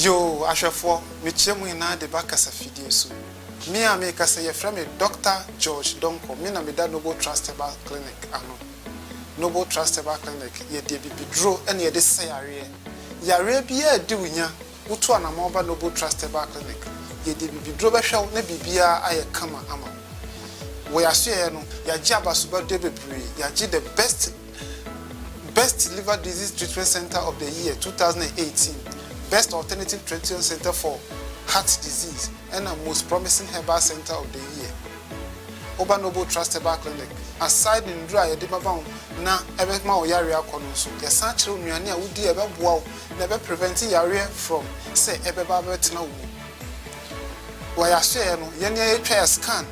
Yo, Ashafo, Michemu ina de Bakasa Fidie so. Me a make us a friend, Dr. George Donko, me na me da Noble Trustable Clinic, ano. Noble Trustable Clinic, ye de be draw and ye de say area. Yare be a doing Utu and a mobile Noble Trustable Clinic. Ye de be draw shall ne be bia I come ama. We are saying, ya jabba super debris, ya the best liver disease treatment center of the year 2018. Best alternative treatment center for heart disease and a most promising herbal center of the year. Oba Noble Trust Herbal Clinic. Aside in dry a debabon, na ebema or yaria konusu. The sancho nuania would be ebe wow, never preventing yaria from say ebeba betina. Why I say no, yenya try a scan.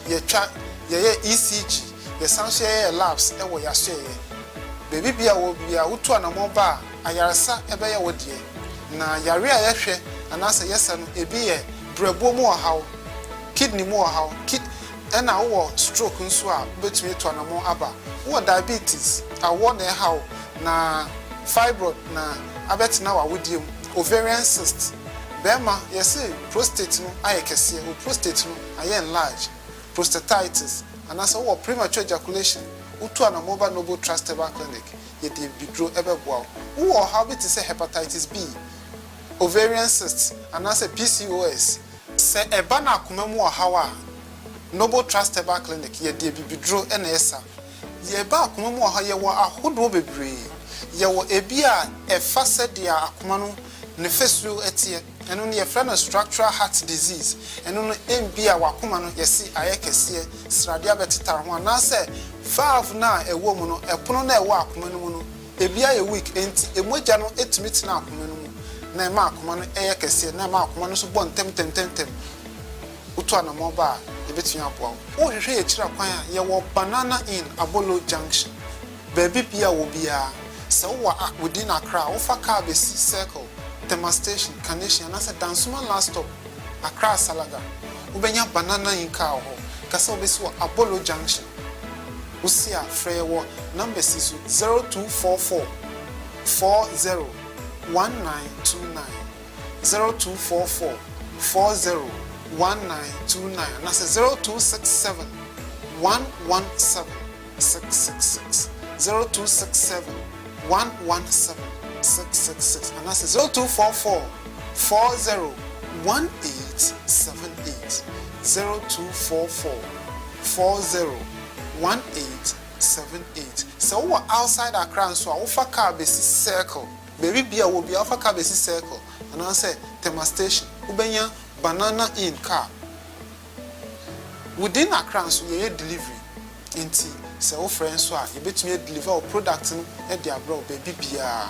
Ye chat ye ECG, ye sanche labs, and what ya say. Baby bia will be a utu and a mobile, ayarasa ebea wodie. Na yare a yehwe anase yesa no ebi ye brebo mu hawo kidney mu hawo na wo stroke nso a betumi to anamo aba wo diabetes awo na hawo na fibroid na abetina wa wodiem ovarian cyst bema yesi prostate no ayekese o prostate no aye enlarge prostatitis anase wo premature ejaculation utu anamo ba Noble Trust Herbal Clinic ye de bidro ebeboa wo how bit say hepatitis B ovarian cysts and as a PCOS say eba na akoma mu hawa Noble Trust Herbal Clinic ye de bibidro NSA ye ba akoma mu ha ye wo ahodo bebre ye wo ebi a efa sedia akoma no ne fesuo etie eno ne ye friend structural heart disease eno no embi a wakoma no yesi ayekese sradia betita ho na say valve na ewo mu no epono na ewo akoma no mu no ebi a ye weak enti emoja no etimiti na akoma no na ma akoma no eye kese na ma akoma no so bo ntem utu ana moba e betua aboa wo hwehwe ye kira kwan a ye wo Banana Inn Abolo Junction baby bia wo bia se wo within Accra wo fa car be circle Tema station Carnation na se Dansuma last stop Accra Salaga wo benya Banana Inn car ho kase wo be so Abolo Junction wo sia frɛ wo number 0244 40 1929 0244 40 1929 and that's 0267 117 666 0267 117 666 and that's 0244 40 1878 0244 40 1878 so we outside Accra so we fa car be circle baby bia will be alpha cabesi circle and I say Tema station ubenya Banana Inn car within Accra so ye delivery enti se wo friend so a ye betumi deliver our product no e dia bro baby bia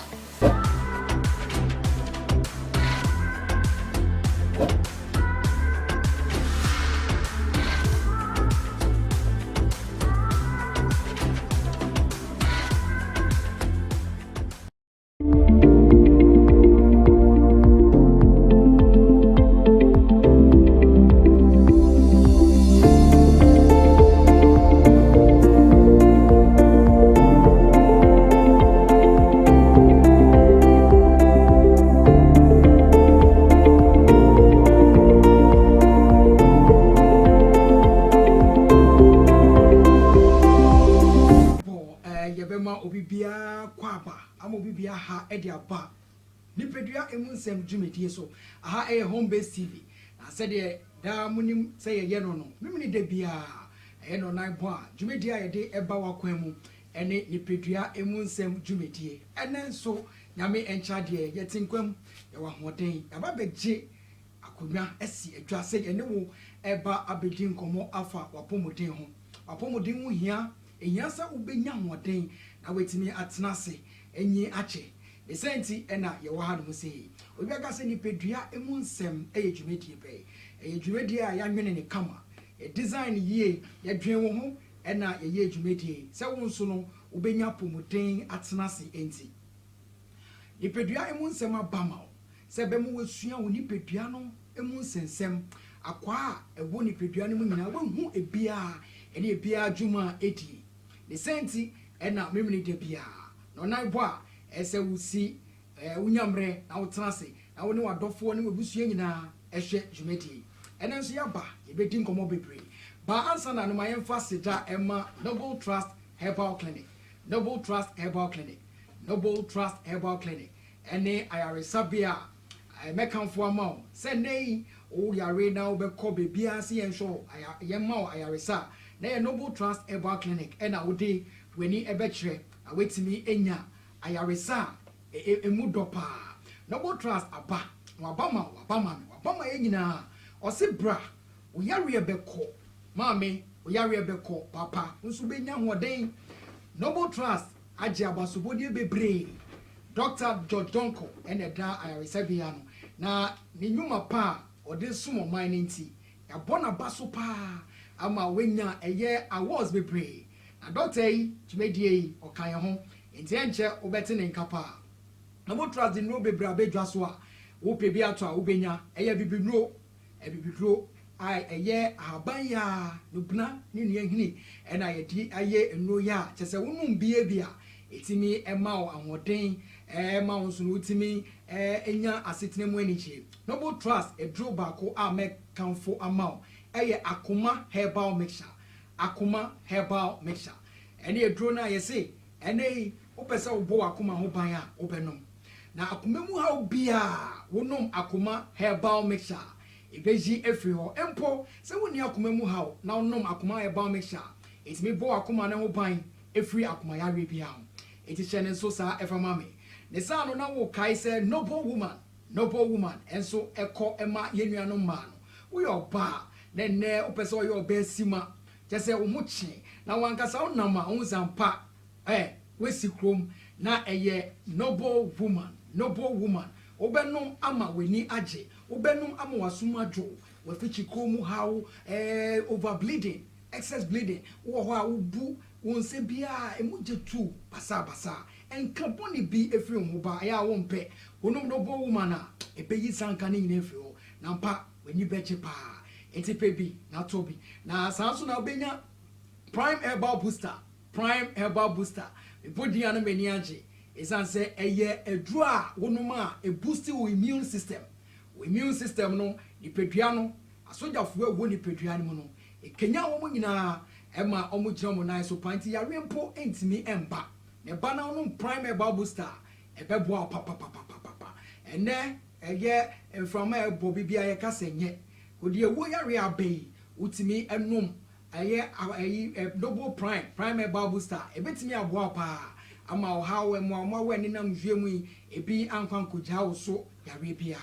ha edi aba nipedua emunsem dwumedie so aha home base tv na said de da munim say ye no no mimini de bia no nan bo a dwumedie a ye de eba wakwan mu ene nipedua emunsem dwumedie ene so nyame encha de ye tinkwam ye wa hoden aba begye akonwa asi adwa say ene wo eba abedi nkomo afa wapomodin ho wapomodin ho hia ehia sa ubenya hoden na wetimi atenase enyi ache esenti ena ye wa hanu sei obi aka se ni pedua emunsem eye dwumedie pe eye dwumedie a ya nwene ne kama e design yie ye dwen wo ho ena ye dwumedie se wo nso no ubenya pomuden atenase enti ni pedua emunsem abama se be mu wesua wo ni pedua no emunsensem akwa ewo ni pedua no mu nyina wo hu ebia ene ebia dwuma edi esenti ena memni de bia no nan bo a ese wusi unyamre na utenase na wo ne wadɔfoɔ ne wabusua nyinaa ɛhwɛ dwumadi ɛno nso yɛaba yɛbɛdi nkɔmmɔ bebree ba ansa na noma yɛmfa seda ɛma Noble Trust Herbal Clinic Noble Trust Herbal Clinic Noble Trust Herbal Clinic ɛne ayaresabea mɛkamfo ama wo sɛ nnɛ yi wo yare na wobɛkɔ baabiara sɛ yɛnhwɛ yɛmma wo ayaresa na yɛ Noble Trust Herbal Clinic ɛna wode w'ani ɛbɛkyerɛ a wetumi enya ayaresa emu dɔ paa Noble Trust aba wabama yɛ nyinaa ɔse bra wo yare bɛkɔ maame wo yare bɛkɔ papa nso bɛnya hoɔden Noble Trust agye abasobodie bebree Dr. George Donko ɛna da ayaresa bia no na ne nnwuma pa ɔde som ɔman no nti yɛabɔ n'aba so paa ama wenya ɛyɛ awards bebree na doctor yi dwumadie yi ɔka yɛn ho nti ɛnkyɛ wobɛte ne nka paa Noble Trust de nnuro bebree abɛdwa so a wopɛ bi ato a wobɛnya ɛyɛ bibiduro a ɛyɛ ahaban yi a nubena ne nuahini ɛna yɛde ayɛ nnuro yi a kyɛ sɛ wonom bie bi a ɛtumi ɛma wo ahoɔden ɛma wo nso no wotumi ɛnya asetena mu anikyie Noble Trust ɛduro baako a mɛkamfo ama wo ɛyɛ akoma herbal mixture ɛne ɛduro no a yɛse ɛne yi wopɛ sɛ wobɔ akoma ho ban a wobɛnom na akoma mu haw bia wonom akoma herbal mixture ɛbɛyi afiri hɔ mpo sɛ wonni akoma mu haw na wonom akoma herbal mixture ɛtumi bɔ akoma no ho ban afiri akoma yare bia ho ɛti hyɛ ne nso saa ɛfama me ne saa no na wokae sɛ noble woman ɛnso ɛkɔ ɛma yɛnnuanom maa no woyɛ ɔbaa na nnɛ wopɛ sɛ ɔyɛ ɔbaa sima kyɛ sɛ wo ho kye na wankasa wonam a wo zampa wasi kurom na ɛyɛ noble woman wobɛnom ama w'ani agye wobɛnom ama wasom adwo wafikyi kurom mu haw over bleeding excess bleeding wowɔ hɔ a wobu wo nsa biara ɛmu gye tu basabasa ɛnka bɔne bi ɛfiri wo ho ba ɛyɛ a wompɛ wonom noble woman a ɛbɛyi sanka ne nyina ɛfiri hɔ na mpa w'ani bɛgye paa ɛnti pɛ bi na tɔ bi na saa nso na wobɛnya prime herbal booster body ano mani agye ɛsiane sɛ ɛyɛ aduro a wonom a ɛboosti wo immune system no nipadua no asogyafoɔ a ɛwɔ nipadua no mu no ɛkanya wɔn nyinaa ɛma wɔn gyina wɔn nan so pa nti yare mpo ntumi ɛmba ne ba na wonom prime herbal booster ɛbɛboa papapapapapa ɛnɛ ɛyɛ mframa ɛbɔ bibi a yɛka sɛ nyɛ odi ewo yare abɛyi utimi ɛnom ɛyɛ double prime herbal booster ɛbɛtumi aboa paa ama ɔhaw ɛmo wani nam hwɛ mu yi ebi ankwankogya wo so yare bia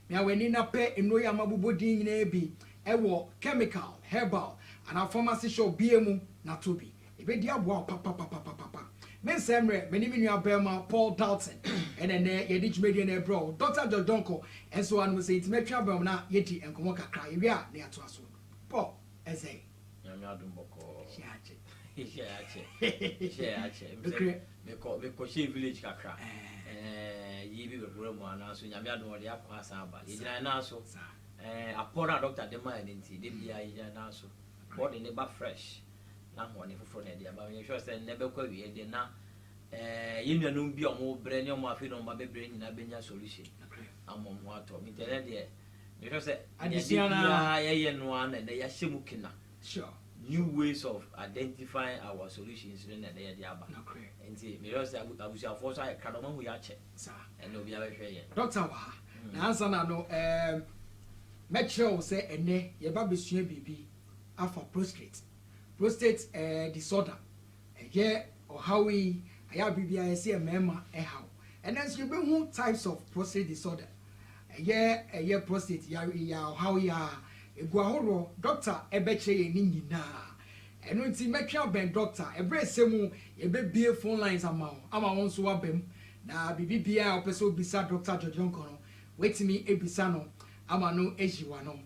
na wani na pɛ eno ya mabobodin nyina bi ɛwɔ chemical herbal ana pharmacy shop bia mu na tobi ebedi aboa papa men semre meni nua bema Paul Dalton ene yedi dwumedi na bro Dr. George Donko enso anu se ntimetwa bem na yedi enkomo kakra yewi a na yato aso Paul eze nyame adum boko shiache me ko she village kakra yibi bebro mu ana so nyame adum ode akwa asa aba yegyina na so apora Dr. Dema enti de bia yegyina na so body ne ba fresh na ho ne foforo na dia ba me sure say ne be kwa wie de na yenuanum bi omo bre ne omo afi no ma bebre nyina benya solution amom ho ato me tele de me sure say additional ye no an na ya hyemu kina sure new ways of identifying our solutions in the area aba enti me sure say abusia for so I kado ma hu ya che sa and obi abehwe ye doctor wa na answer na no metro say ene ye ba besua bibi afa prostate disorder ye or how we aya bibia ye say mema how and then you be who types of prostate disorder ye prostate ya how ya eguahoro doctor ebeche ye ni nyina eno nti metwa ben doctor ebre semu ye be bie phone lines ama won so wabem na bibia opeso bisa Dr. George Donko no wetimi ebisa no ama no ejiwa no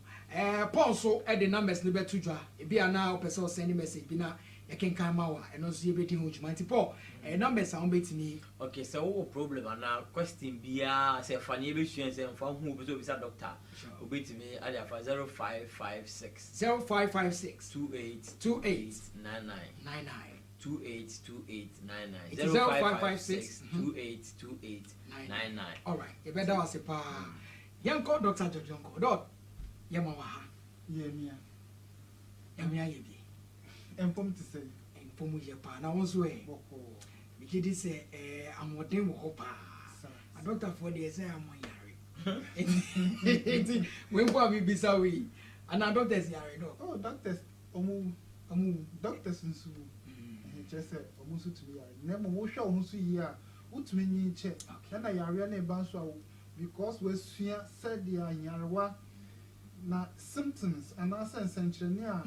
Paul so the numbers ni betu dwa ebi ana opese send message bi na ye kenkan ma wa eno so ye bedi ho djuma nti Paul numbers a on betimi okay so what problem ana question bia say fani be suen say mfa hu obi so bisa doctor obetimi ali afa 0556 28 99 28 0556 28 99 all right you better was pa Yanko Dr. Jojonko. Doc. Yamaha. Yemia. Yamia yebi. Empom to say. Empom yepa. Na wonso e. Boko. Because this amodem wo pa. A doctor for the say amoyare. When kwa bi bisa we. And our doctors yare no. Oh, doctors doctors nso. Just say omusu to me. Nemo wo hwa omusu yi a utumi nyi che. Na yare na eba nso a because we sua said dia yarewa na symptoms and sense enchene a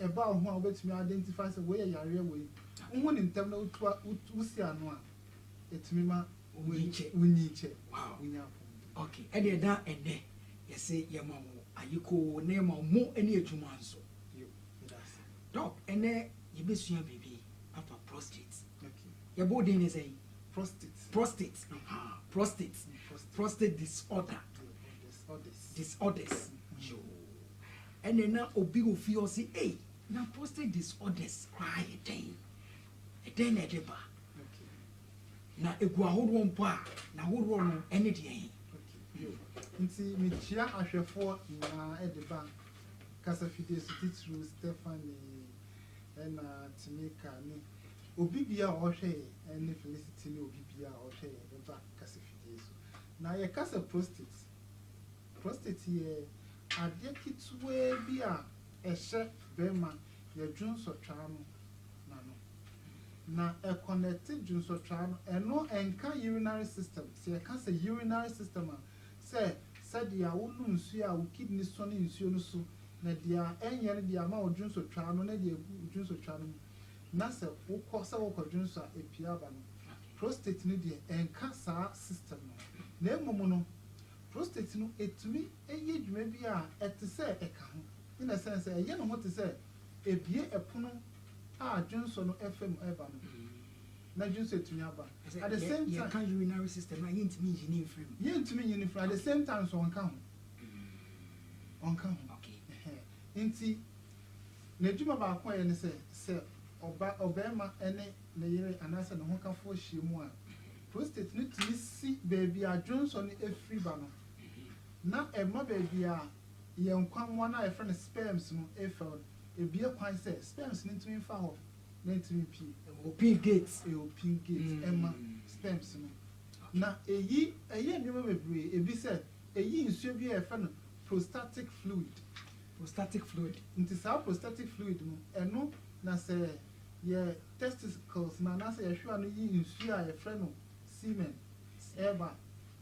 eba ho a obetumi identify say we yare we. Wo ni ntem na usi ano a etumi ma unyi che. Wow. Unya. Okay. Ede da ene. Yese yamawo ayiko na ma mo ene adwuma nso. Doc, ene yebesua bibi afa prostate. Okay. Your body is say Prostate. prostate. Prostate disorder. Disorders. Yo. And then na obi go feel say, hey, na prostate disorders cry again. Again edeba. Okay. Na egu ahodo mpa na ahodo no ene de yen. Okay. Nti me chia ahwefo na edeba kasa fide sutitru Stephanie and Timika ni obi bia ohwe ene Felicity ni obi bia ohwe edeba kasa fide so na ye kasa prostate ye ade kitwe bia ehye bema ye dwunso twa no na no na a connected junso tran eno enka urinary system se e ka se urinary system se dia wonu nsu a wo kidney so ne nsu no so na dia enyere dia ma wo junso tran no na dia junso tran no na se wo ko se wo ko junso a epia ba no prostate ne dia enka sa system no na emomu no prostate no etumi eye dwuma bi a ete se eka ho in a sense eye no ho te se ebie epono junso no FM eba no na junso etumi aba at the same time can urinary system na yintimi engineer frame yintimi at the same time so on ka ho okay nti na djuma ba ko ye ne se obema ene na yere anase ne ho ka fo hyiemu a prostate ne tumi si baby a junso no efri ba no na ema baby a ye nkwanwa na efre ne sperms no efel ebie kwan se sperms ne ntumi fa ho na ntumi pi open gates ema sperms no na eyi ndwuma bebre ebi se eyi nsuo bi e fa no prostatic fluid nti sa prostatic fluid no eno na se ye testicles na na se ye hwa no yi nsuo a ye fra no semen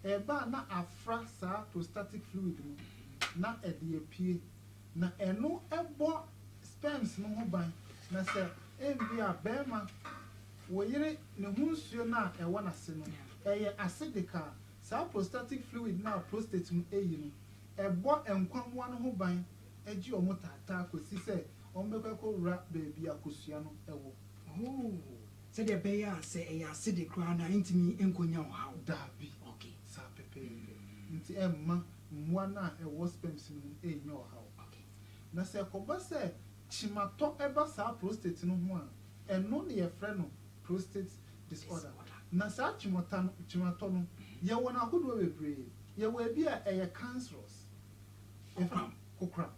eba na afra sa prostatic fluid no na ede epie na eno ebo sperms no ho ban na se embi a bema wo yire ne hunsuo na ewo na se no eye acidic a sa prostatic fluid na prostate no eyi no ebo enkwamwa no ho ban eji omo tata kosi se ombekwa wura baby akosua no ewo said the bear say a acidic crown intimi enkonya how dabi okay sa pepe nti emma mwa na ewo sperms no enyo how okay na se koba se chimato eba sa prostate no ho a eno ne ye frɛ no prostate disorder na sa chimato no ye wona ahodo bebre ye wa bi a eye cancerous kokra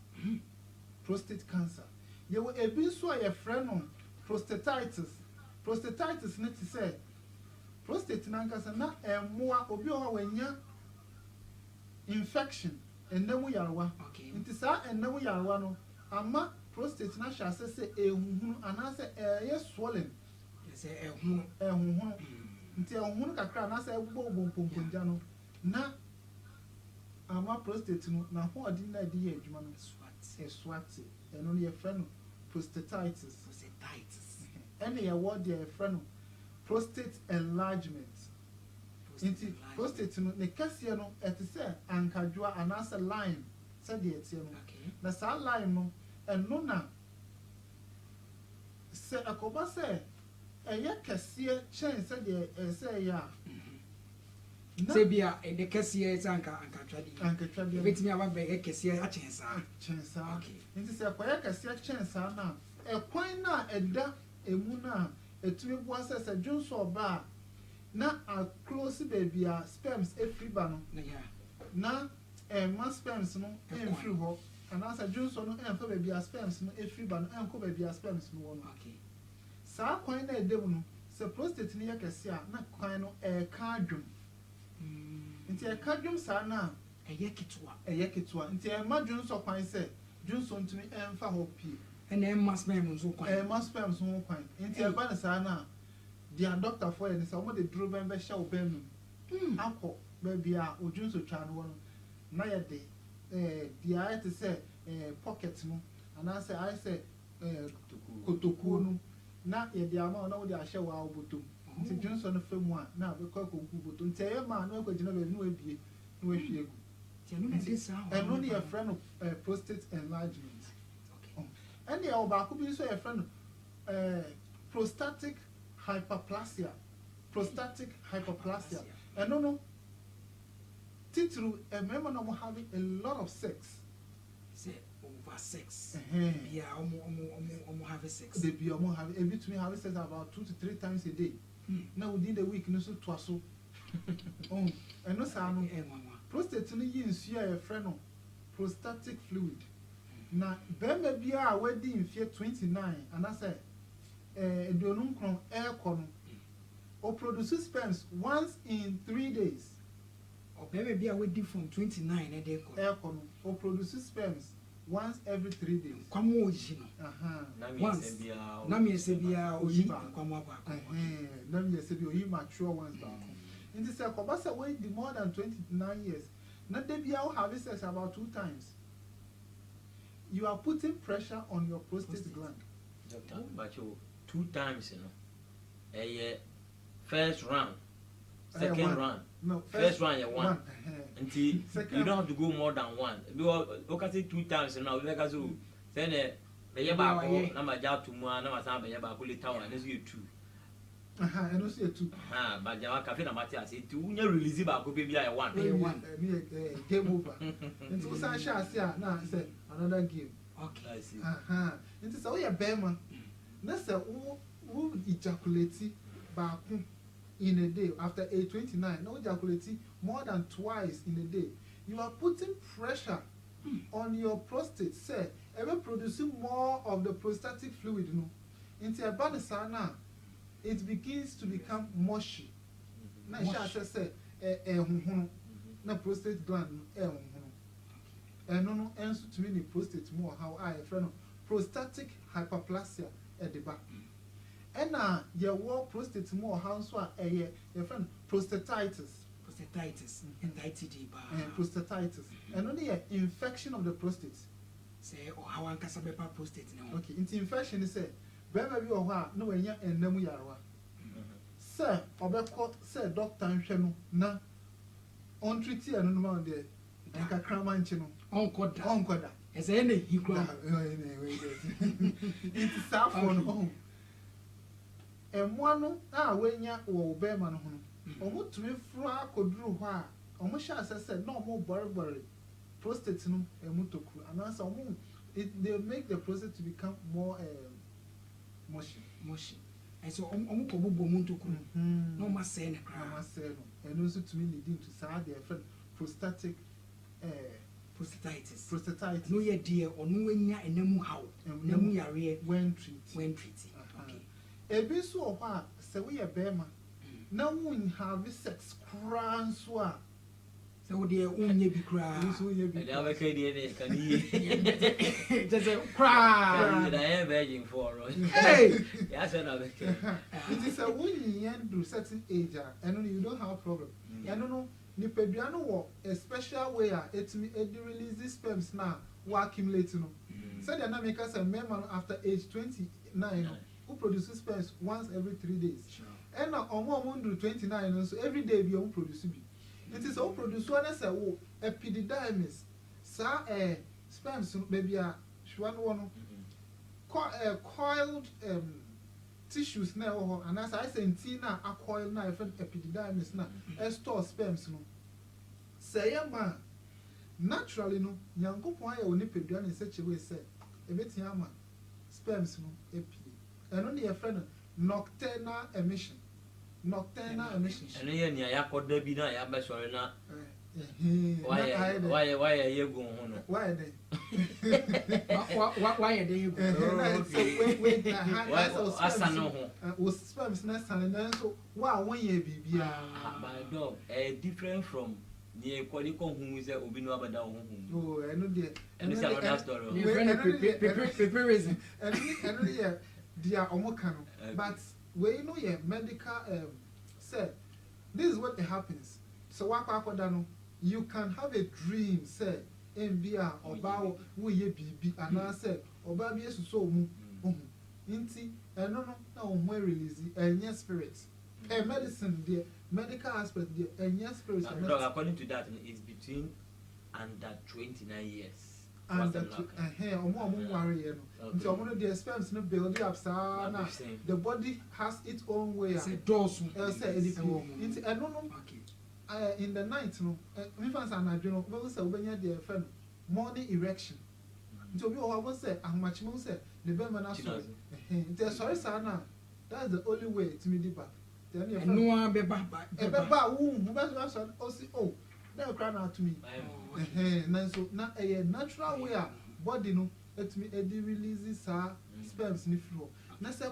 prostate cancer ye wa ebi so a ye frɛ no prostatitis ne ti say prostate nankasa na emmoa obi o wanya infection enemu yarwa okay nti sa enemu yarwa no ama prostate na hya se ehuhunu anase eye swollen say ehuhunu nti ehuhunu kakra na se egbo pomponja no na ama prostate no na ho odi na di ye adwuma no swat eno ne ye frɛ no prostatitis ene ye word ye frɛ no prostate enlargement nti prostate no ne kase no ete se ankadwa anase line se de etie no na sa line no eno na se akoba se eye kase chen se de se ya se bia de kase ye sanka ankatwade betimi aba be kase a chensa okay nti se akoya kase chensa na ekwan na eda emu na etumi bua se junso oba na a close baby a sperms efriba no na ya na mass sperms no free ho and as a Johnson no for baby sperms no free ban and ko baby sperms no one okay sa kwan na edem no se prostate ni yakese a na kwan no ka adwum nti ka adwum sa na eye kitwa nti ma Johnson kwan se Johnson tumi emfa ho pie ene mass sperm so kwan mass sperms no kwan nti e ba na sa na dia doctor for any say omo de duro ben be sha obem akọ baby a Johnson twa no wono na ye de dia it say pocket no and I say kotoku no na ye dia ma na wo de ahye wa obotom nti Johnson no famu a na be kwa konku botom nti ye ma na kwagina be no abie no ahwie egu ti no na this how no ne your friend of prostate enlargement okay and the oba ko bi so your friend prostatic hyperplasia and no titru remember no having a lot of sex say over sex yeah omo have sex they be omo have every to me have sex about 2 to 3 times a day now within the week no so twaso and no say no prostate no yi nsu a friend no prostatic fluid na bema bia a wadi mfie 29 and I say edonum kron air kon or produce sperms once in 3 days or baby we did from 29 and they kon or produce sperms once every 3 days kwamo ojino once na me se bia oyi kwamo ba na me se bia oyi mature once ba in this akobasa we the more than 29 years na dey bia o have sex about 2 times you are putting pressure on your prostate gland doctor but you 2 times you know first round second round no first round you one until you don't have to go more than one because look at it 2 times now we like so then be ba ko na ma ja to mu na ma san be ba ko later one is you 2 and no say 2 ba ja cafe na mati ase ti unya release ba ko be bia 1 game over until we san share ase na say another game okay I see until say we bema na say who ejaculate ba ko in a day after 8:29 no ejaculate more than twice in a day you are putting pressure on your prostate say ever producing more of the prostatic fluid no into a banisana it begins to become mushy na sha say ehunhun na prostate gland ehunhun no enso to me prostate more how I friend prostatic hyperplasia at the back and your prostate more how so your friend prostatitis and ITD ba prostatitis and only infection of the prostate say or how an kasa bepa prostate na okay into infection is say bema bi o ho na wanya enam yarwa sir obekọ say doctor nhwe no na on treat anu no ma de nka krama nchi no onkoda ese na hikwa it's saffron oh emwanu wenya wo bema no ho omo tumi fru akoduru ho a omo sha asese na omo borebore prostate no emutoku anasa omo they make the prostate to become more mushy and so omo ko bobo muntoku no ma say na kra ma say no and also to me leading to say the friend prostatic prostatitis no ye dear or no enya enemu how enemu yare when treat okay ebi so ho a se we ye bema na won have sex kran so a se wo de unye bi kra so ye bi and we can dey can you just kra na e virgin for hey ya say na be it is a when you do certain age and you don't have problem and no nipadua no wo a special way etimi release sperms na wa accumulate no said the make us a man after age 29 who produces sperms once every 3 days and now on 29 so every day be on produce bi it is all produce one say wo epididymis sa sperms baby a shwan one coiled tissues na ho and as I say na coil na epididymis na store sperms no say ma naturally no yankopon ya oni pedua na se chewe say ebetia ma sperms no epi and on the friend nocturnal emission and ye nia yakoda bi na ya be sori na why you go on? Why they? Why are they? Was sperms nest and then so wow 1 year baby. My dog, different from the qualical who is a Obino Abada. Oh, I know the And it's another story. Preparation. And they are omokano. But where you know your medical said this is what happens. So you can have a dream, say, MBA or bow we be and I said, or baby so inti and no where release and yes spirits. A medicine, the medical aspect, and yes spirits. According to that, it's between under 29 years. And that hair or more warrior. Until one of the expense no build up, the body has its own way. Say dorsum. I don't know. In the night, no, infants and I don't know, but also when you're dear friend, morning erection. So we always say, how much more say, the Berman are sorry, Sana. That's the only way to me deeper. Then you know, oh, they'll cry out to me. So now a natural way, body no, let me releases her sperms in the floor. Now, say,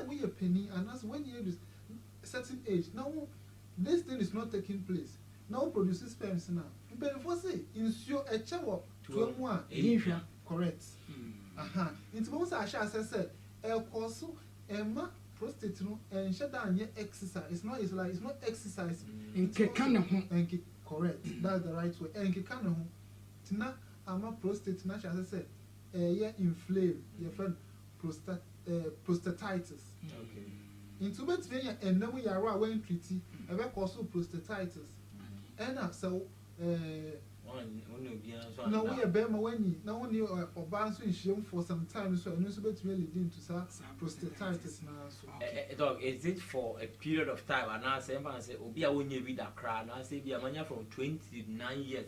we a penny, and that's when you certain age. Now, this thing is not taking place. Now produces sperms now. But if we say ensure a check-up to one, correct. It's most I shall say, a course, Emma prostate and shut down your exercise. It's not exercise. Correct. That's the right way. And Kikano, Tina, I'm a prostate, as I said, yeah, inflame your friend prostatitis. Okay. Into Pennsylvania, and then we are when treaty, a record also prostatitis. And so, no, we are Bema when you now only or bounce in shame for some time, so I know so better really into prostatitis now. Dog, is it for a period of time? And I say, Obia when you read a crowd, and I say, be a man from 29 years,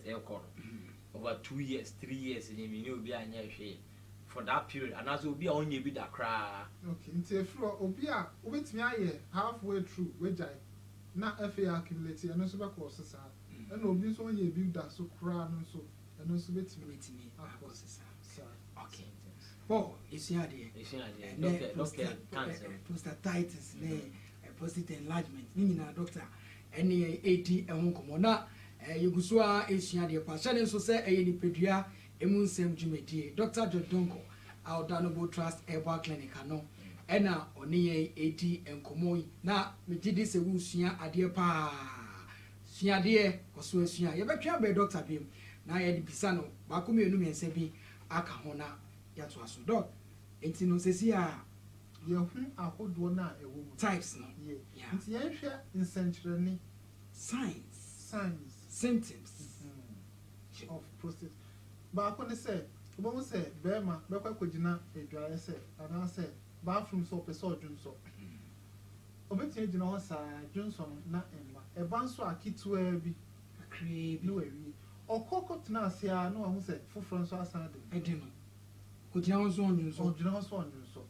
over 2 years, 3 years, and you will be a year. For that period, and as will be only be that cry. Okay, until Obia, wait me halfway through, which I not FA accumulated and also back courses are, and Obi so only build that so crown and so, and also wait me. Okay. Oh, it's here, doctor, prostatitis, prostate enlargement, meaning a doctor, any 80 and one you go so is here, the passion, so say a pedia. Emunsem Jumedi, Dr. Jodonko, our Danable Trust Herbal Clinic, no, Ena, Oni 80 and Komoi, na, Mitidi Sewusia, Adia Pa, Sia dear, or Suesia, you better be Dr. Bim, na Edi Pisano, Bakumi Numi and Sebi, Akahona, Yatwasu dog, Intino Cesia, your a good one, a woman. Types, no, yeah, in century signs, symptoms of prostate. But I say, Obama said, Berma, Baka Kojina, a dry say, and I said, bathroom soap, a sword, Junso. Obey Johnson, not Emma, a banswa, a kid to be a crave, no, or cocoa nasia, no one said, for Francois Sunday. I didn't know. Could you also on you so? General Swan, so.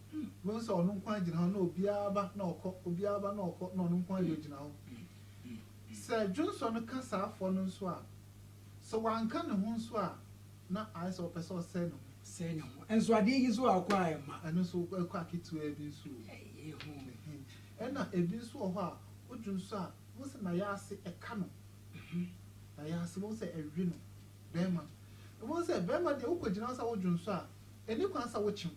Once or no quite no Biaba, no cock, Biaba, no cock, no quite original. Sir Johnson, a cassa for no swap. So one can won swap. Na I saw person say no. And so I did use what acquire, and also a quacky to a bisu. And not a bisu or what would you say? Was an ayasi a canon? Ayasi was a rino. Bema. It was a Bema the Okajinasa or Junsa, and you can't say what you.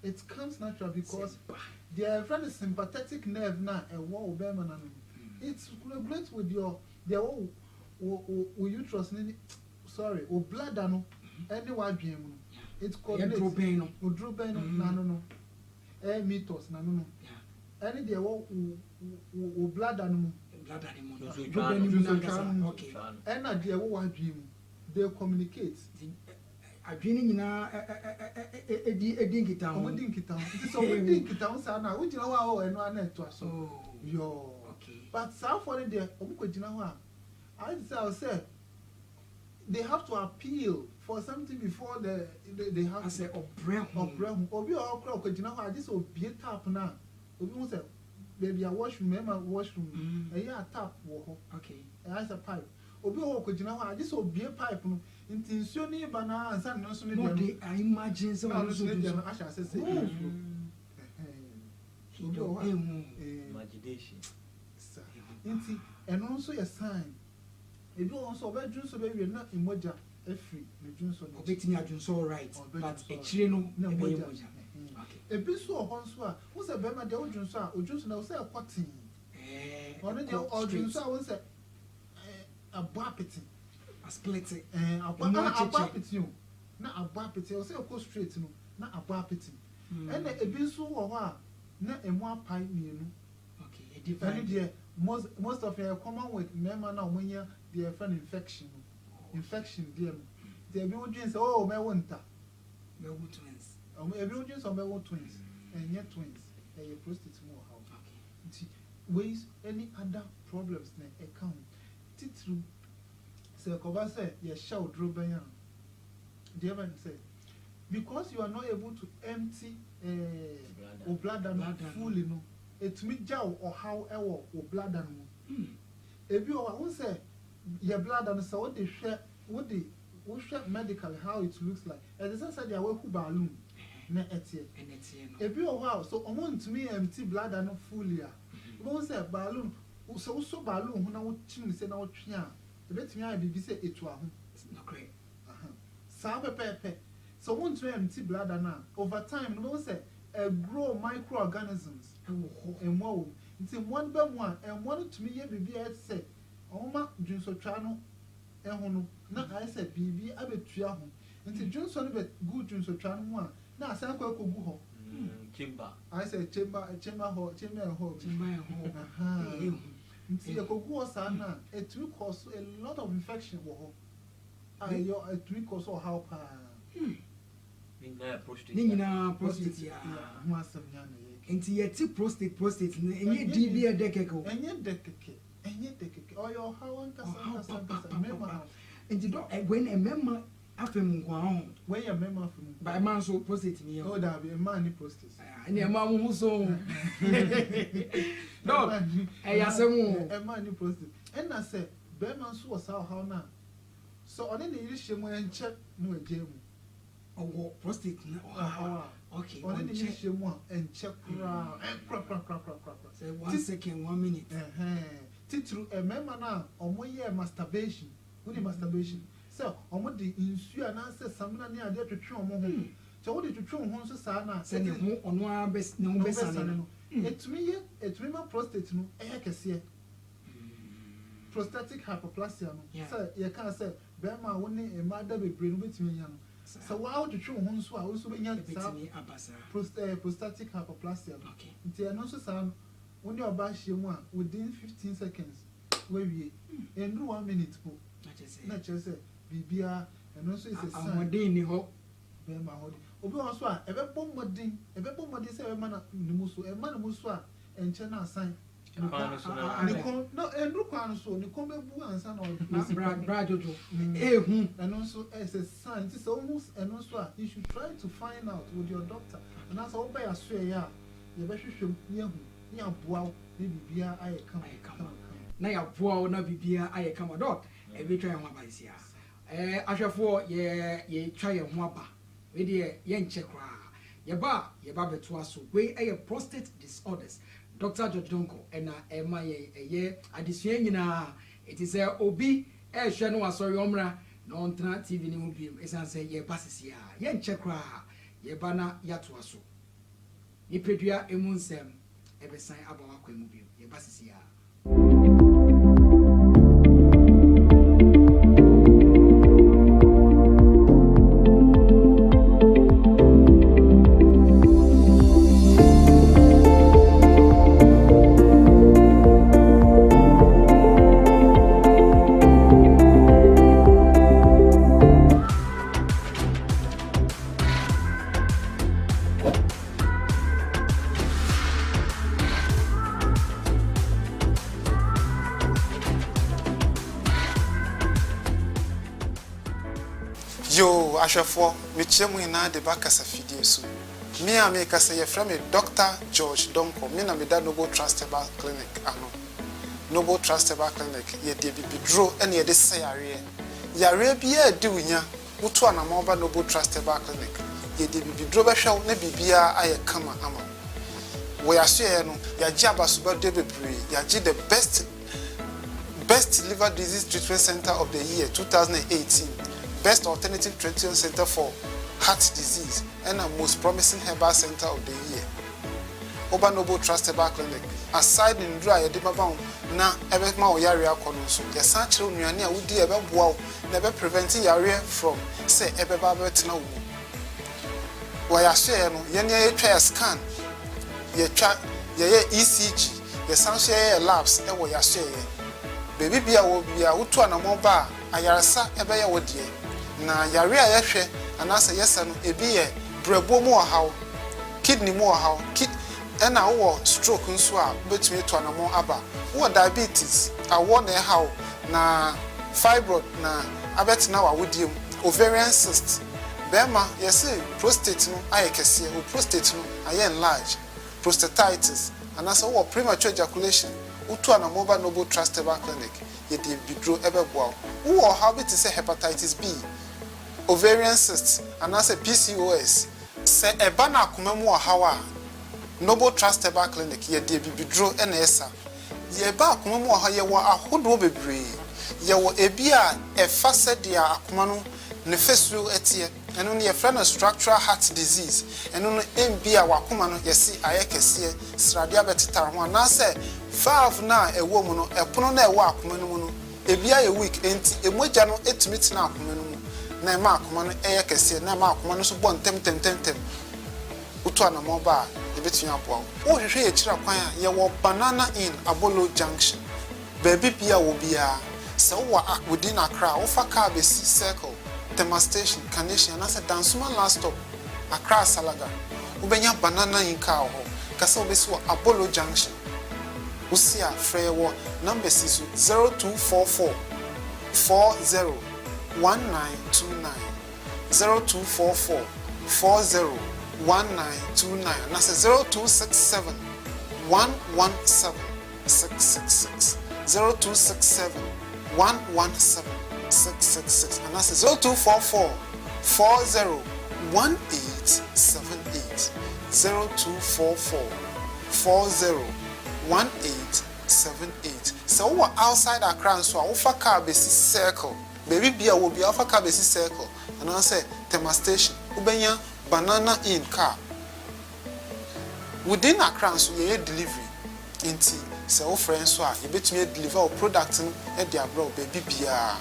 It comes natural because they are very sympathetic nerve now and wall Bema. It's great with your uterus. Sorry, o blood no anyone dream it's called drobeno no meters no any dey o blood no okay and na dey wo dream they communicate adwene nyina edi nkita ho so edi nkita ho sa na wo gina ho a eno ana eto aso yo but so for dey o ko gina ho a I say they have to appeal for something before they have. I say Obrehum. Obi or crowd could you know this will be a tap now. Obi wants a baby a washroom, washroom. A year tap. Okay. I say pipe. obi ho ko gina ho ade so obie pipe no nti nsuo ni ba na ansa no so ne no dey I imagine so no so dey no asha say imagination nti eno nso ye sign ebi won so obedun so be wie na imoja afri ne dun so no obetini adun so right but echire no e be imoja ebi so ho nso a wo se be ma de odun so a odun so na wo se ekotin ono de odun so a wo se abo apeti split abo apeti o na abo apeti wo se ko straight no na abo apeti ena ebi so wo ho a na emu apai mienu okay a divide there most of your common with member na omunya the friend infection there they be would say oh me wonta me wo twins every would say me wo twins and yet twins your prostate more how okay ways any other problems na account titru say cover say your show draw ban the even say because you are not able to empty bladder fully no etumi jaw or how ewo o bladder no ebi o won say your bladder no say what the medical how it looks like as they say they are ku balloon na etie no ebi o how so o won tumi empty bladder no fully a won say balloon so balloon ho na wo chim say na wo twe a ebetumi a bibi say etu aho no correct sa pepe so won tumi empty bladder na over time no won say grow microorganisms and wow until one by one and one to me baby I said oma dwunsotwa no ehunu na I said bibi abetua ho until dwunso no be good dwunsotwa no ho na asan kwa kogu ho chamber I said chamber ho until the kogu ho sa na it will cause a lot of infection wo ho it will cause how Nina prostate ya ho asem ya na enti yeti prostate no enye DB edekeko enye dekeke oyo how kasa mema enti do when a member afem nkwa ho when your member afem by man so prostate ni oh da be man ni prostate ni ema mu so no yasemu man ni prostate and na say be man so was how na so oni ni yiri shemu enche no ejemu owo prostate na okay on the shemu enche kra say 1 second 1 minute titru emema na omoye masturbation woni masturbation so omo de insu ana se samna ne ade twetwe omo ho so wo de twetwe ho so sa na se ne ho ono abes ne ho besane no etumi ma prostate no kese prostatic hyperplasia no so ye kan say be ma woni emada bebre no betumi nya no so wow to twe ho nso a wo so benya prostatic hyperplasia okay nti eno so sa woni oba hye mu a within 15 seconds we wie endru 1 minute po na chese bibia eno so is a sign amodin ni ho be ma ho obi won so a ebe bom modin se be ma na nimu so e ma nimu so a enche na sign no endru kwan so ni ko bebu ansa na bra jojo ehu eno so is a sign it is almost eno so a you should try to find out with your doctor and as o be aso e ya ye be hwehwem ye hu ni aboa ni bibia aye kama na ya boa na bibia aye kama doc e be twa ho abaisia ahwefo ye twa ye ho aba we de ye nche kra ye ba beto aso we prostate disorders Dr. George Donko ena ema ye adesua nyina it is obi hwe no asori omra na ontra TV ni hu biem esan say ye basisia ye nche kra ye ba na yato aso ni pedua emunsem ebesan abawa kwa mu biem ye basisia Yo, Ashafo, Michemu ina de Bakasa Fidie so. Me a make say from a Dr. George Donko, me na me da no go trustable clinic ano. Noble Trust Herbal Clinic ye de bibidro ene ye de say yare bia di wunya woto anamo ba Noble Trust Herbal Clinic ye de bibidro be hwew na bibia aye kama ama we asye no ya ji abasuba de bebre ya ji the best liver disease treatment center of the year 2018, best alternative treatment center for heart disease, and a most promising herbal center of the year. Oba Noble Trust Herbal Clinic. Aside in dry edibabon, na ebema oyaria konoso. Ya sanchiro nuane a wudi ebe boa na preventing yare from say ebeba betina wu. Wa ya share no ye ne twa scan. Ye twa ye ECG, ye sanso ye labs e wo ya share. Baby bia wo bia wotu anamo ba ayaresa ebe ye wodie. Na yare a ye hwe anase yesa no ebi ye brebo mu ohaw, kidney mu ohaw, ena wo stroke nso a betumi to anamo aba wo diabetes awo na how na fibroid na abetina wa wodiem ovarian cyst bema yesi prostate no ayekese o prostate no aye enlarge prostatitis anasa wo premature ejaculation utu anamo ba Noble Trust Herbal Clinic ye de bidro ebeboa wo how bit say hepatitis B ovarian cyst anasa PCOS se eba na akoma mu hawa Noble Trust Herbal Clinic ye de bibidro ena esa ye ba akoma mu ha ye wo ahodo bebre ye wo ebi a efa sedia akoma no ne fesu etie eno ne ye frana structural heart disease eno no embi a wakoma no yesi ayekese sradia beteta ho na se valve na ewo mu no epono na ewo akoma no mu no ebi a ye weak enti emoja no etimiti na akoma no mu na ma akoma no eyekese na ma akoma no so bo ntem utu anamo ba ebetun aboa wo hwehwe ye kira kwan a ye wo Banana Inn Abolo Junction baby bia wo bia se wo within Accra wo fa car be circle Tema station Carnation na se Dansuma last stop Accra Salaga wo benya Banana Inn car ho kasa wo be so Abolo Junction wo sia frɛ wo number 0244 40 1929 0244 40 1929 and that's 0267 117 666 0267 117 666 and that's 0244 40 1878 0244 40 1878 so we outside Accra so we fa car be circle baby bia will be alpha car be circle and I say Tema station ubenya Banana Inn car within Accra so ye delivery inti se wo friends so a ye betumi deliver our product no e dia bro baby bia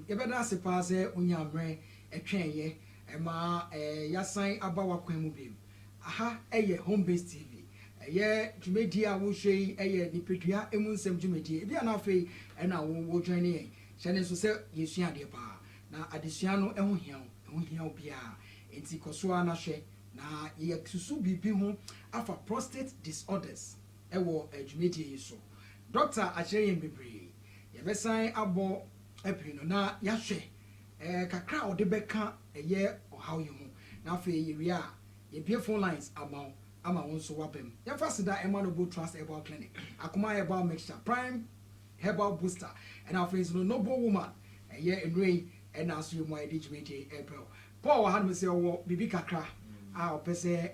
yebeda se paase unyamre etwenye ema yasan abawa kwan mu biem aha eye home based tv eye dwumedi a wo hwei eye nipedua emu nsem dwumedi bia na afei na wo join yen hyene so se yesua ade pa na adesua no eho hia bia enti kosoa na hwe na ye susu bibi ho afa prostate disorders ewo dwumedi yeso Dr. Acheyen Bebre yebesan abo epino na yahwe kakra ode beka eye ohaw ye ho na afa yeria ye bie phone lines ama wonso wabem ye fasida Noble Trust Herbal Clinic akoma herbal mixture prime herbal booster and afa is no Noble woman eye enrei and aso you mo edijimete April Paul wa hanme se wo bibi kakra a opese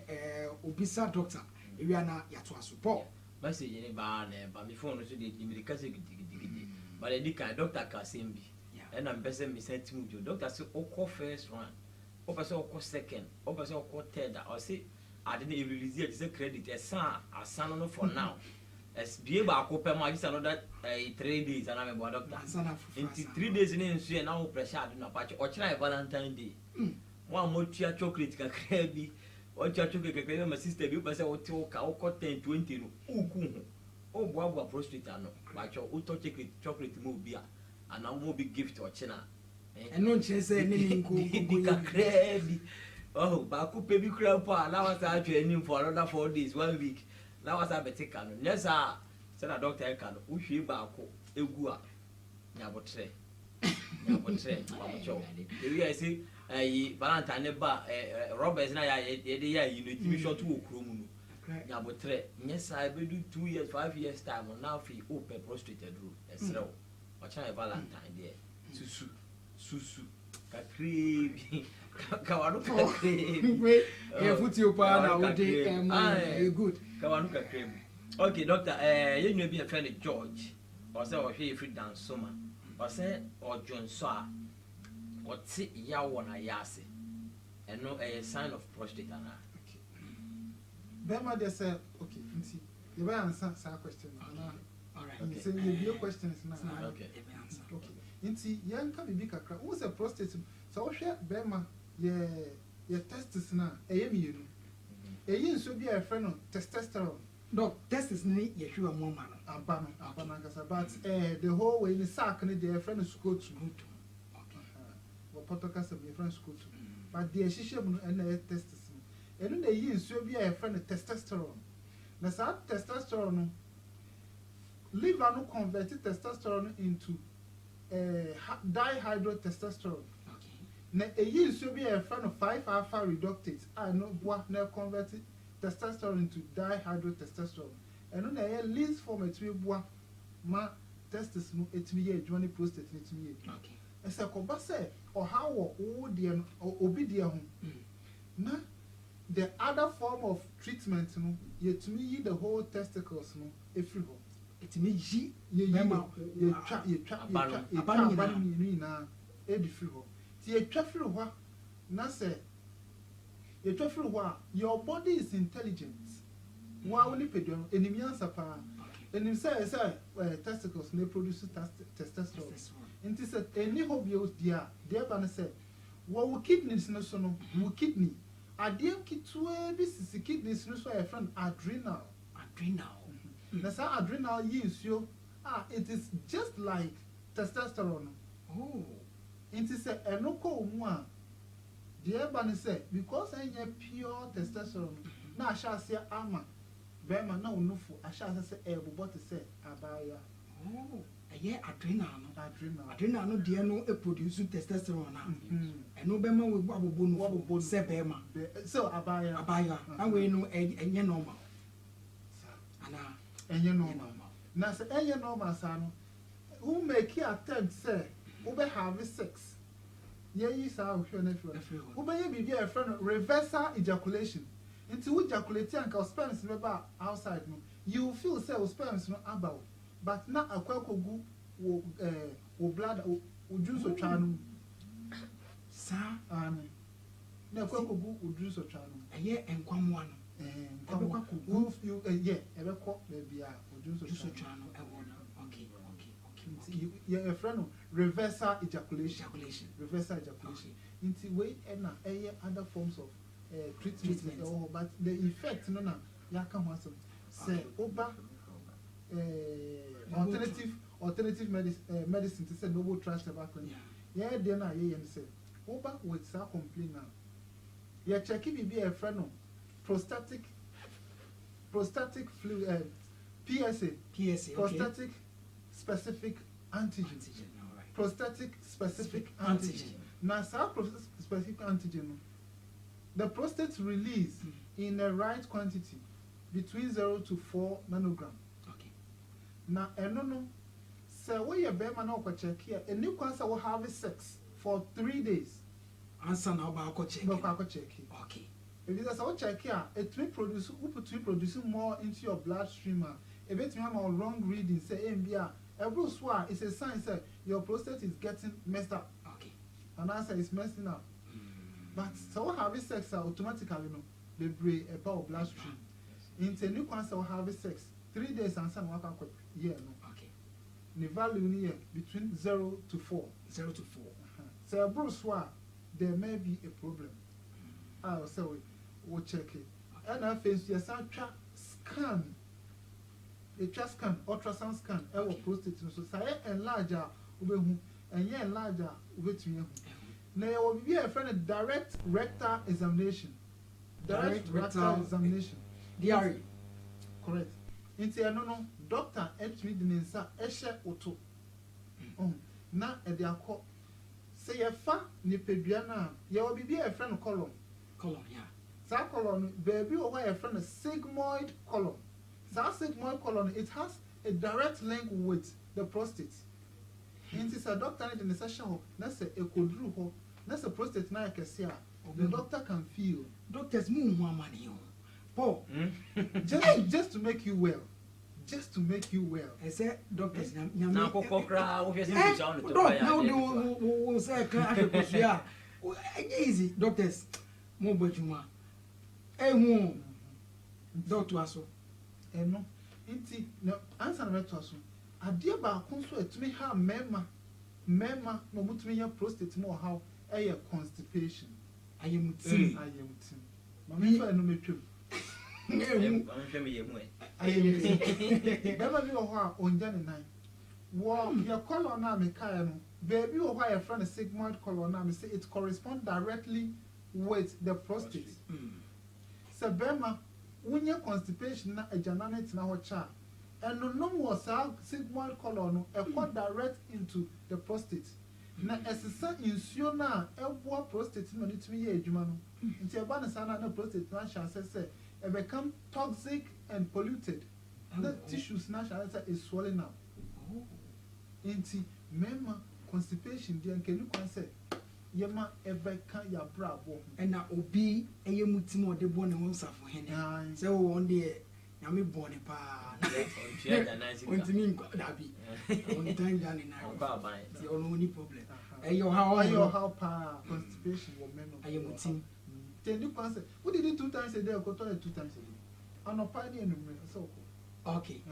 obisa doctor ewia na yato aso Paul message ni ba na ba mi phone so de mirika se gidigidi but the doctor Kasembi and I'm person me sent to you doctor say oko first one o person oko second o person oko third or say I didn't even release it say credit asan no for now as be baako pɛ ma just another 3 days ana me bo doctor into 3 days ne nsu na wo pressure ade na patch ochira Valentine Day mo amotua chocolate kakra bi otua chocolate kakra bi my sister bi pese wo te wo ka wo 10 20 no uku ho o boa prostate ano patch wo to chocolate mo bi a ana mo bi gift ochina eno nche se ne nko kakra bi oh baako pɛ bi kra pa na wa sa atwa anim for another 4 days 1 week na was a betika no nyesa say na doctor eka no uhwie baako egu a nyabotre bamucho ewi I say Valentine ne ba Roberts na ya de ya yi no timi short wo krom no nyabotre nyesa be do 2 years 5 years time na fi open prostate do esrew o cha Valentine there susu kakrebi kawanu kakrebi e futi opa na wo de good kawanu kakrebi. Okay doctor you know be a friend George or say o hwe free dance soma or say or John so a o ti ya wona yase eno a sign of prostate ana. Okay bema dey say okay nti you buy answer sa question ana. All right Okay. So you questions now. Okay. Okay. Nti yanka bibi kakra wo say prostate so wo hwe bema ye testis na eyemienu eyi nso bi a friend no testosterone. Doc, test is ni yehwe mo ma no. Abana kasa but the whole way in sack ne the friend scrotum. Okay. What protocol be friend scrotum. But the shisha mu na testis. Enu na yi nso bi a friend testosterone. Na sa testosterone no liver no convert testosterone into dihydrotestosterone. Okay. Na eyi nso bi a friend 5-alpha reductase no boa na convert testosterone into dihydrotestosterone. And no na least form etimi boa ma testis no etimi ye adwuma prostate no etimi ye. Okay. Ese ko ba se o ha wo de no obi de ho. Na the other form of treatment no yetimi yi the whole testicles no efri ho. Etimi yi Ye mema ye twa ni na edifri ho. Ti ye twa fri ho na se ye twa fri ho a your body is intelligent. Wa woni pedon enimiansa pa enim say testicles they produce testosterone inti say any hobios dia ba na say wo kidneys no so no wo kidney adiem kitwe bi sisi kidneys no so a friend adrenal na sa adrenal yi nsuo it is just like testosterone. Oh, Inti say enoko mu a dia ba na say because enye pure testosterone na ahya ama bema na onufu ahya se ebobot se abaya. oh, aye adrenal no de no produce testosterone na eno bema we abobo no se bema So abaya na we no enye normal ana enye normal na se enye normal sa no who make attempt say we be have sex ye yi sa hwe na hwe we be ye bibia e friend reversal ejaculation. Until we ejaculate and sperms never outside no, you feel say sperms no about, but now a kwakogu wo blood wo juice o twanu sa na kwakogu wo juice o twanu aye enkwamwa no kwakogu you ebekọ baby a wo juice o twanu ewo no. Okay. Your friend reversal ejaculation. Okay. Until we na other forms of treatment. But the effect no na yaka ho asem say oba alternative medicine to say noble trust tobacco. Yeah dey na ye say oba with sa complain now. Ya check bi a friend no prostatic fluid PSA prostatic specific antigen. Prostatic specific antigen. Now sa prostatic specific antigen the prostate release in the right quantity between 0 to 4 nanogram. Okay. Now, no. So, we are better now for check here. And you can say we have sex for 3 days. Answer now about check. Okay. If you say check here, it will produce more into your bloodstream. If it's a wrong reading, say MBR. Every swar is a sign that your prostate is getting messed up. Okay. And answer is messing up. But so having sex automatically no they break a power bloodstream. In the new cancer having sex 3 days and some waka quick. Yeah, no. Okay. The value near between 0 to 4. 0 to 4. So Bruce, there may be a problem. I'll say we'll check it. And I face yes, I scan. A chest scan, ultrasound scan, our prostate. So say enlarge and yeah, enlarge with me. Now you will be a friend of direct rectal examination. Direct rectal examination. DRE. Correct. Inti no doctor etwi di nsa ehye oto. Na e de akọ say ye fa ni pedua na ye will be a friend column. Column, yeah. Sa column baby or a friend sigmoid column. That sigmoid column, it has a direct link with the prostate. Inti sa doctor need in the session na say e kodru ho na say prostate na yakese a the doctor can feel. Doctors move more money. Paul, just to make you well. Just to make you well. I said, doctors, now, Pokra, we'll say, yeah, easy, doctors, more but you ma. Eh, won't, doctor, so, eh, no, inti, no, answer me to us. A dear bar console to me, how memma, no, put me your prostate more how a constipation. I am team. Mammy, I know me too. Never be a while on Jenny night. Well, your color now, Mikhail, baby, or why a friend a sigmoid color now, say it corresponds directly with the prostate. So, Bema, when your constipation, a jananet now a child, and no more sigmoid color, no, a quad direct into the prostate. Now, as a son in Siona, a war prostate, no need to be a Jumano. Until a banana no prostate, shall say. It become toxic and polluted. The tissue is swollen up. Inti mema constipation dear can you say yema ever can ya bravo and now obi a yemutimo de born and for hen. So one day Yami born a pa. Only time down in the only problem. How constipation will memo. I am team. What did you 2 times a day or 2 times a day? On a party and so. Okay.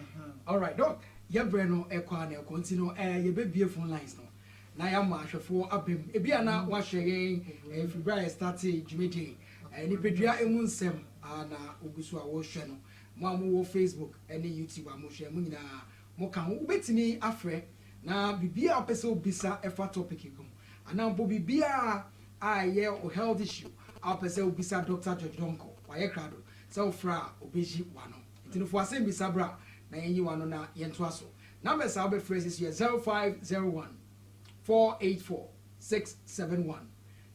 All right, Doc. Your brain equine continue your baby phone lines no. Now I'm march for up him. If you are not washing if you started Jimmy and if you are a moonsem and Ugusua was channel, Mamu Facebook and YouTube Amusha Munina Mokan Betini Afre. Now be a person bisa a fat topic. And now Bobby Bia I yeah or health issue. Our person will be Dr. George Donko, why crowd, so fra, obeji wano. It's for same Bisabra, na anyone na yentwaso. Numbers I'll be phrases here 0501 484 671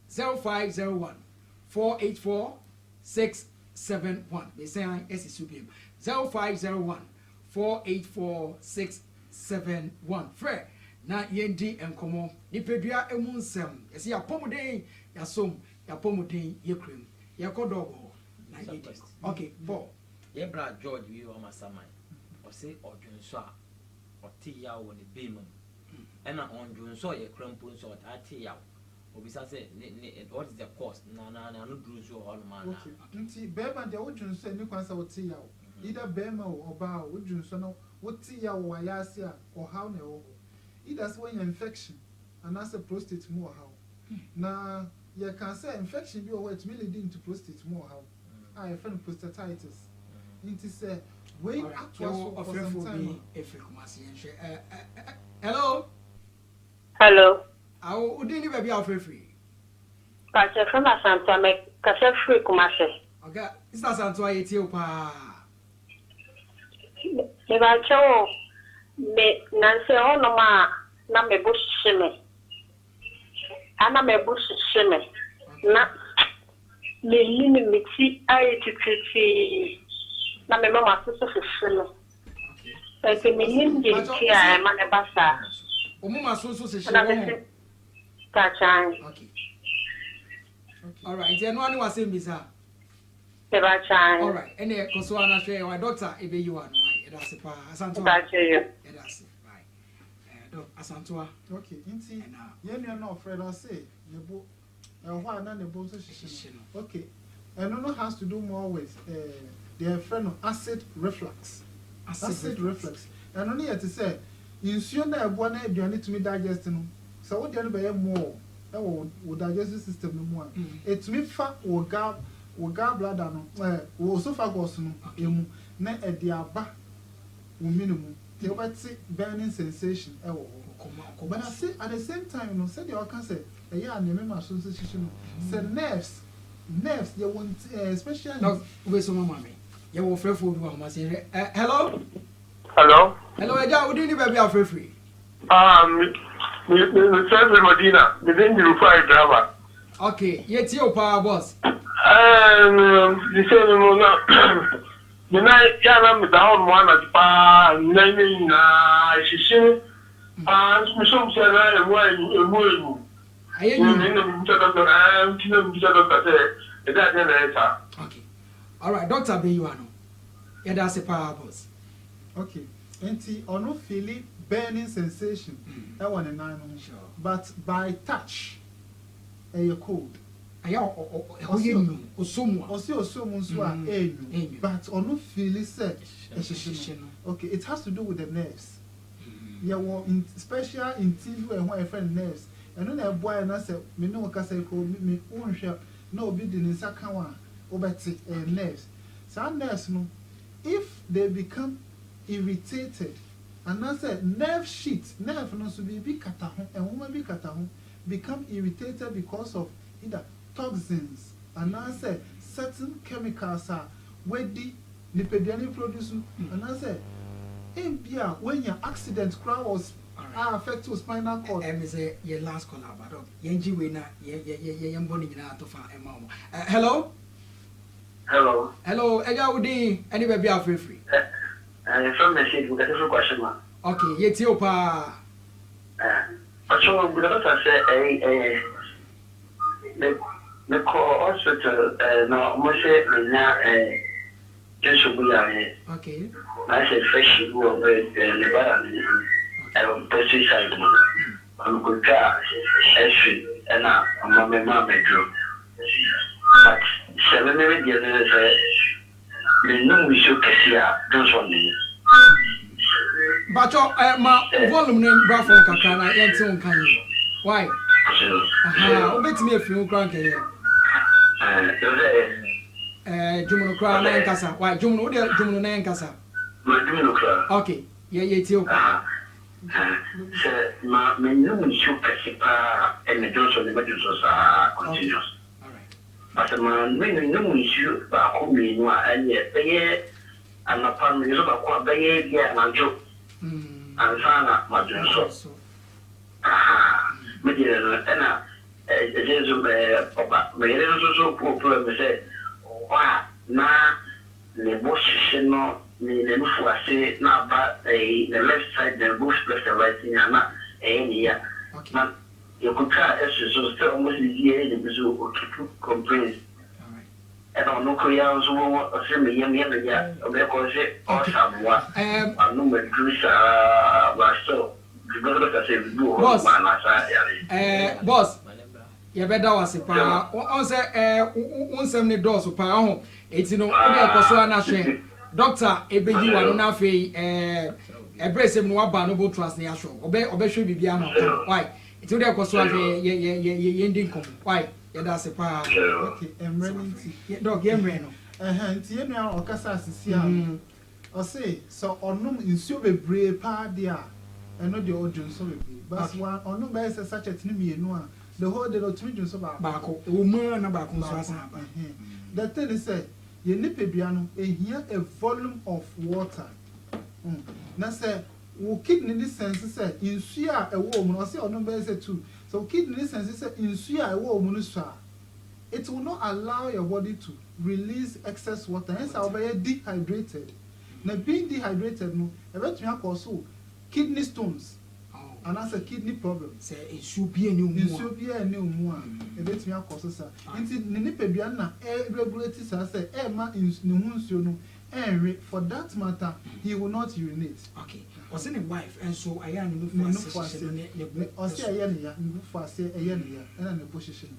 0501 484 671. They say I SSUBM 0501 484 671. Fred, na yendi and komo, Nipedria emunsem, as ya pomode, yasom. Yapomutin Yakrim, Yakodogo. Okay, Paul. Yebra George, you are my samai. Or say, or Junsa, or Tia on the beam. And on Junsa, your crumples or Atia. Or besides, what is the cost? No, no drew so on man. Okay, Bema, the old Junsa, you can say what Tia. Either Bema or Bow, would Junsa, what Tia or Yasia or how no. Either's when infection, and that's a prostate more how. Now, you can say infection be over it may lead into prostate more how I find prostatitis. It is a way up for some time. Hello. Hello. I wouldn't be out free. But from a Santa make cassette free commercial. Okay, it's not Santo Ethiopia. If I show me Nancy Onoma, na me bush shimmy. Ana me bush shimmy. Na me miti aye to na me mama so shimmy. So me nim de tia e ma basa. Omuma so se shimmy. Tachan. Okay. All right. Then one was saying bisa. Tachan. All right. Ene koso ana hwe wa doctor ebe you are no. That's it pa. Asanto. That's it. That's it. Right. Doc Asanto. Okay. Inti. Ye no afraid I say. Nebo why na nebo so shishino. Okay. And no has to do more with the friend of acid reflux. acid reflux and only to say nsuo na ebo na aduane tumi digest no so wo de no be more e wo digestive system no mu a etumi fa wo gallbladder no wo esophagus no emu na e de aba wo minimum the obeti burning sensation e wo but I say at the same time no say the can say e ya na me ma so sensation say nerves they want especially no we so mama me ye wo frefo bi wa ma say hello eja wo ni baby afrefri me say Medina the then you find driver okay ye ti o power boss you say no na the night ya me down one at pa nine na shishi me some say na emu aye you okay all right doctor be you ano yeah that's a power boss okay enti ono feel burning sensation e won na no but by touch e cold aya oyenyu osomu osomu so a enyu but ono feel say okay it has to do with the nerves yeah one special interior and why friend nerves and na boy na say me no ka say ko me unhwe na obi di nsa kan wa obeti nerves some nerves no if they become irritated and na say nerve no so be kata ho and woman be kata ho become irritated because of either toxins and na say certain chemicals are where the lipidemic produce and na say in bia when your accident crowd was affect to spinal cord me say your last call about yenji we na ye mboni nyina to fa ema mo hello eja wudi any baby afrefri from the city with a question ma okay ye ti o pa so we don't say me call hospital no mo say na just we are okay I said fresh you go the bar and pesticide mo I'm going to and I'm my bedroom but 7 minutes the other say me no we should kesia don't want me but ma volume na bra phone kakra na yenti on kan why obetimi afiri kran kan jumuno kra na nkasa why jumuno na nkasa okay ye ti o ma me no we should kesia and the Johnson the medicines are continuous but man we no we should ba ko mi no a ye anapa me so ba ko ba ye bia na jo ansana ma so me dire no na ejesu be papa me dire so pro me say wa na le bo shise no ni le fu ase na ba the left side the bush plus the right thing na ni ya na you could try so still almost easier the so keep complaints and on no koya so o se me yem ya o be ko se o samwa anu me drusa ba so boss ye better was pa on say unsem ne door so pa ho eti no o de koso na hwe doctor ebeji wa no na fe ebresem no aba no bo trust ne ahwo obe hwe bibia no why eti o de koso ahwe ye ndin kom why ye da se pa okay emrenity dog ye mre no nti ye nua okasa asisi a o say so onum nsuo bebre pa dia eno de odun so bebre but one onum be say sachet ni mienu a the whole day not me so ba ko o mu na ba ko so asa ba the thing is say ye nipedua no ehia a volume of water na say wo kidney ni sense say insu a ewo mu no say onum be say too so kidney sense say insu a ewo mu no so it will not allow your body to release excess water hence I will be dehydrated na being dehydrated no ebetumi cause kidney stones and that's a kidney problem say it should be a new one ebetumi cause sa nti ne nipadua na regulate sa say ma ne hu nsuo no for that matter he will not urinate okay was in a wife and so I am no for o say aye ne ya no for say aye ne ya na ne position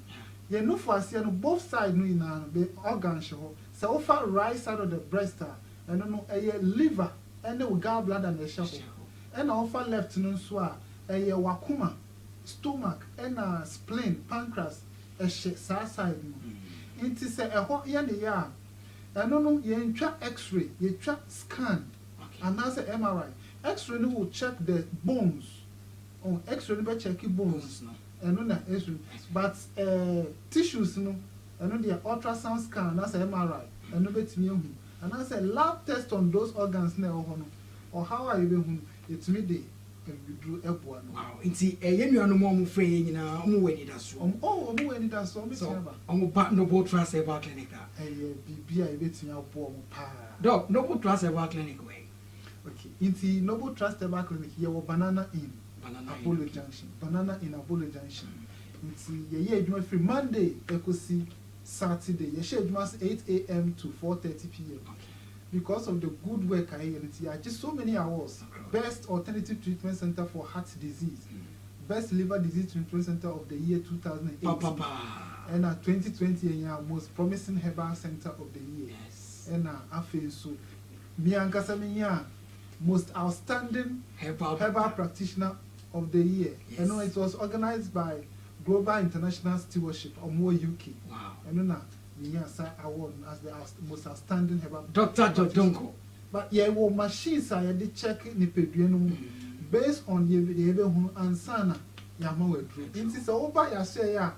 ye no for say no both side no ina be organ show so over right side of the breast and no liver ɛne wo gallbladder na ɛhyɛ hɔ ɛna ɔfa left no nso a ɛyɛ wakoma stomach ɛna spleen pancreas ɛhyɛ saa side no nti sɛ ɛhɔ yɛ ne yɛ a ɛno no yɛntwa x-ray yɛtwa scan anaasɛ MRI x-ray no will check the bones x-ray no bɛ check bones ɛno na x-ray but tissues no ɛno deɛ ultrasound scan anaasɛ MRI ɛno bɛtumi ehu anaasɛ lab test on those organs na ɛwɔ hɔ no ɔhaw a yɛbɛhu yɛtumi de ɛbiduro ɛboa no. Wow, nti ɛyɛ nuanom ɔmo fɛ yɛ nyinaa ɔmo wɔ anidaso. ɔmo wɔ anidaso ɔmo bɛtumi aba. ɔmo ba Noble Trust Herbal Clinic a. ɛyɛ biribi a yɛbɛtumi aboa ɔmo paa. Dɔk Noble Trust Herbal Clinic wɛ. Okay, nti Noble Trust Herbal Clinic yɛwɔ Banana Inn Apollo Junction Banana Inn Apollo Junction nti yɛyɛ adwuma firi Monday ɛkɔsi Saturday yɛhyɛ adwuma sɛ 8 a.m. to 4:30 p.m. because of the good work I hear I just so many awards. Best alternative treatment center for heart disease, best liver disease treatment center of the year 2018, and 2020 most promising herbal center of the year. Yes. And I feel so. Me and Kasamiya most outstanding herbal practitioner of the year. Yes. And it was organized by Global International Stewardship or more UK. Wow. And award as the most outstanding herbal. Dr. Dodonko. But yeah, well, machines are the check ni pedro based on the ebe ansana yama wedro. Inti se oba ya share ya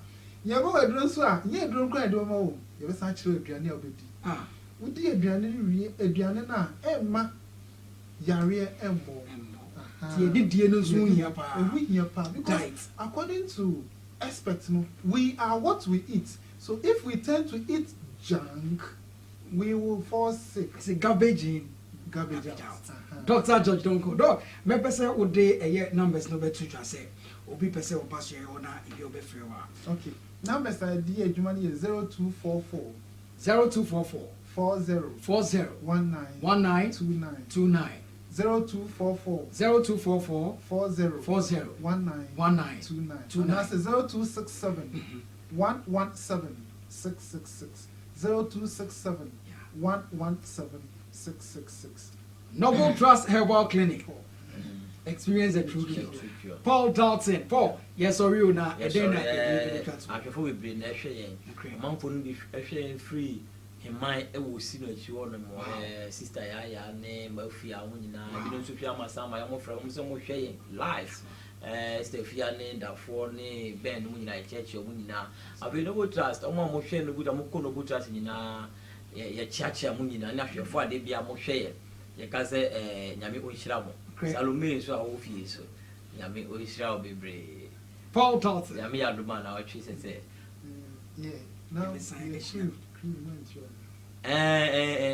yama wedro so a ye edro kran de ma wo ye be san kire aduane obedi. Ah, Udi aduane ni aduane na emma yare embo. Tie didie no so hia pa. Ehu hia pa because according to experts no, we are what we eat. So if we tend to eat junk, we will fall sick. It's a garbage in, garbage out. Dr. George Donko. Do me pese wo de eye numbers no betu twa se. Obi pese wo pass here ona ibi obe free wa. Okay. Numbers are the adwuma is 0244 0244 40 19 29 0244 40 19 29. That's 0267 117 666 0267 117 666. Noble Trust Herbal Clinic. Experience a true cure. Paul Dalton. Paul, yes or you now? Yes, I before we bring that share. Man for be free. In my see no you sister Yaya name Mafia Munina. You don't supply my son, my own friend, some sharing life. Stefiane da for ne Ben Munina Church or Munina. I will Noble Trust. I'm more share the good Amuko Trust in ya chacha Munina, and after 4 days be a more share. You can say Yami Oishiramo. Salome so a woofy so Yami Oishra be brave. Paul Dalton. Yami Aduman, our chief say. Yeah, now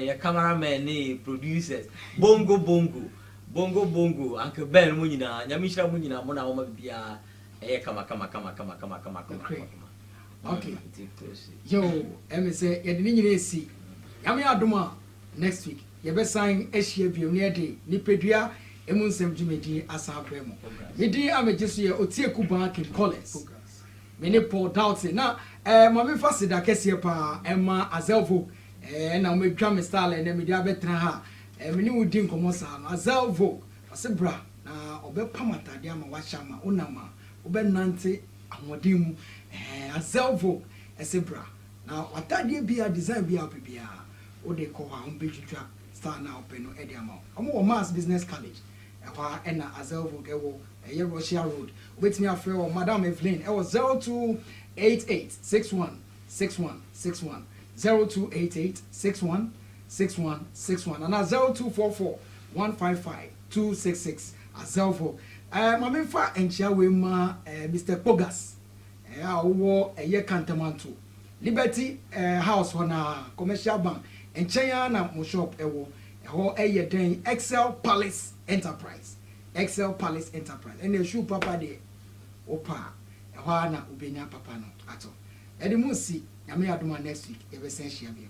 your cameraman, producers, Bongo, Uncle Ben Munina, Yamisha Munina, Mona Oma Bia, come. Okay. Yo, MSA, you didn't see. Yami Aduma next week. You better sign Asia Pioneer Day, Nipedia, Emunsem Jimmy Asabremo. Midi Amajesia, Otieku Bank in Collins. Many Paul Dalton. Now, Mammy Fassida Kessia, Emma Azelvo, and I'm with drum style and Emidia Betraha, and many would drink Comosa, Azelvo, Asebra, Obe Pamata, Diama Washama, Unama, Obe Nante, Amodimu, Azelvo, Asebra. Now, what that year be a design be up here, or they call our home page start now, Peno Ediamo. I'm more Mass Business College. And Azelvo Gewo, a Russia Road. Wait me after Madame Evelyn. It was 0288 61 0288 61 and 0244 155 266. Azelvo. Mamifa and Chawema, Mr. Pogas. Our a year cantamanto. Liberty House on a commercial bank. And Chayana Moshop Ewo. A year day Excel Palace Enterprise. Excel Palace Enterprise. And the shoe papa de Opa. Wana Ubenya Papa no at all. Edimusi, Yami Aduma next week, ever since she have been.